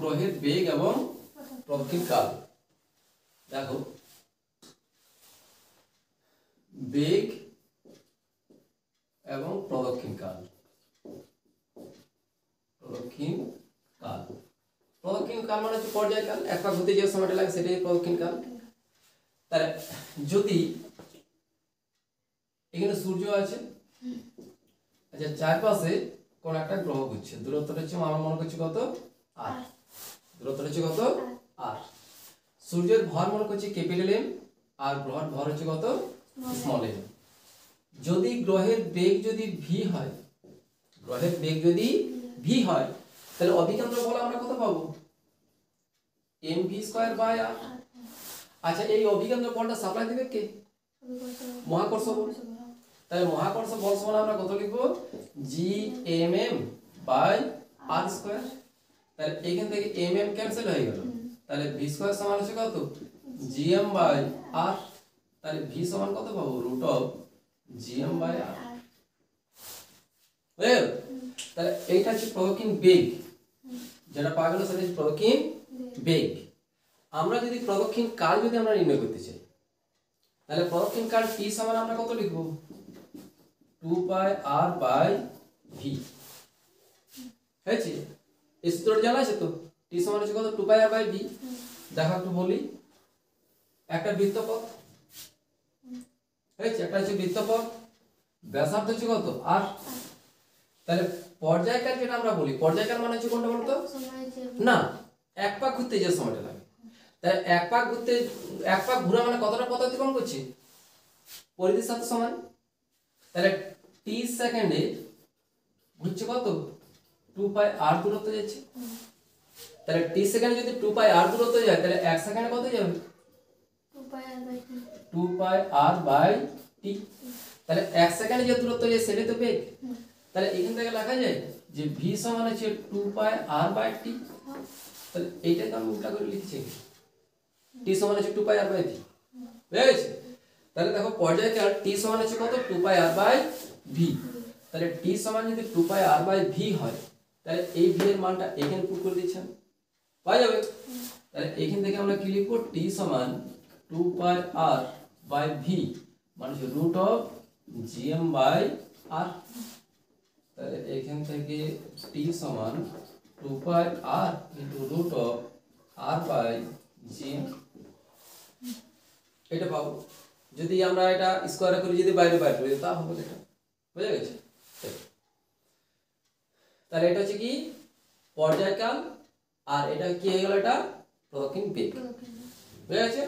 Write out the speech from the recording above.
গ্রহের বেগ এবং প্রদক্ষিণ কাল। দেখো বেগ এবং প্রদক্ষিণ কাল। প্রদক্ষিণ কাল, প্রদক্ষিণ কাল মানে হচ্ছে পর্যায়কাল, এক পাক ঘুরতে যে সময়টা লাগে সেটাই প্রদক্ষিণ কাল। তাহলে যদি এখানে সূর্য আছে, আচ্ছা চারপাশে কোন একটা গ্রহ ঘুরছে, দূরত্বটা হচ্ছে আমরা মনে করছি কত আর, দূরত্বটা হচ্ছে কত আর। সূর্যের ভর মনে করছি ক্যাপিটাল এম আর গ্রহের ভর হচ্ছে কত স্মল এম। যদি গ্রহের বেগ যদি ভি হয়, গ্রহের বেগ যদি ভি হয়, তাহলে অভিকেন্দ্র বল আমরা কত পাবো এম ভি স্কয়ার বাই আর। আচ্ছা এই অভিকেন্দ্র বলটা সাপ্লাই দিবে কে? মহাকর্ষ বল। তাহলে মহাকর্ষ বল সমান আমরা কত লিখব G M M by R square. তাহলে এখান থেকে এম এম ক্যান্সেল হয়ে গেল, তাহলে ভি স্কয়ার সমান হচ্ছে কত জি এম বাই আর। তাহলে ভি সমান কত পাবো root of G M by r. বুঝলে? তাহলে এইটা হচ্ছে প্রদক্ষিণ বেগ, যেটা পাওয়া গেল সেটা হচ্ছে প্রদক্ষিণ বেগ। আমরা যদি প্রদক্ষিণ কাল যদি আমরা নির্ণয় করতে চাই, তাহলে প্রদক্ষিণ কাল টি সমান আমরা কত লিখব 2 পাই আর বাই ভি। হয়েছে? এই সূত্রটা জানা আছে তো, টি সমান হচ্ছে কত 2 পাই আর বাই ভি। দেখো একটু বলি, একটা বৃত্তপথ হয়েছে, একটা হচ্ছে বৃত্তপথ, ব্যাসার্ধ হচ্ছে কত আর। তাহলে পর্যায়কাল যেটা আমরা বলি, পর্যায়কাল মানে হচ্ছে কোনটা বলতো না, এক পাক ঘুরতে যে সময়টা লাগে। তাহলে এক পাক ঘুরতে, এক পাক ঘোরা মানে কতটা পথ অতিক্রম করছে পরিধির সাথে সমান। তাহলে টি সেকেন্ডে ঘুরছে কত 2 পাই আর দূরত্ব যাচ্ছে। তাহলে টি সেকেন্ডে যদি 2 পাই আর দূরত্ব যায়, তাহলে এক সেকেন্ডে কত যাবে 2 পাই আর বাই টি। তাহলে এক সেকেন্ডে যে দূরত্ব যায় সেটাই তো বেগ। তাহলে এখান থেকে লেখা যায় যে ভি সমান হচ্ছে 2 পাই আর বাই টি। তাহলে এইটাই তো আমি উল্টা করে লিখছি, টি সমান হচ্ছে 2 পাই আর বাই ভি। বুঝা গেছে? তাহলে দেখো পর্যায়কাল টি সমান হচ্ছে কত 2 পাই আর বাই ভি। তাহলে টি সমান যদি 2 পাই আর বাই ভি হয়, তাহলে এই ভি এর মানটা এখানে পুট করে দিচ্ছেন, পাওয়া যাবে। তাহলে এখান থেকে আমরা কি লিখব টি সমান 2 পাই আর বাই ভি মানে হচ্ছে root of GM by r. তাহলে এখান থেকে টি সমান 2 pi r into root of r by GM, এটা পাবো। যদি আমরা এটা স্কয়ার করে যদি বাইরে বাইরে করি তা হবে এটা। বুঝা গেছে? তাহলে এটা হচ্ছে কি পর্যায়কাল, আর এটা কি হয়ে গেল এটা প্রদক্ষিণ বেগ। বুঝা গেছে?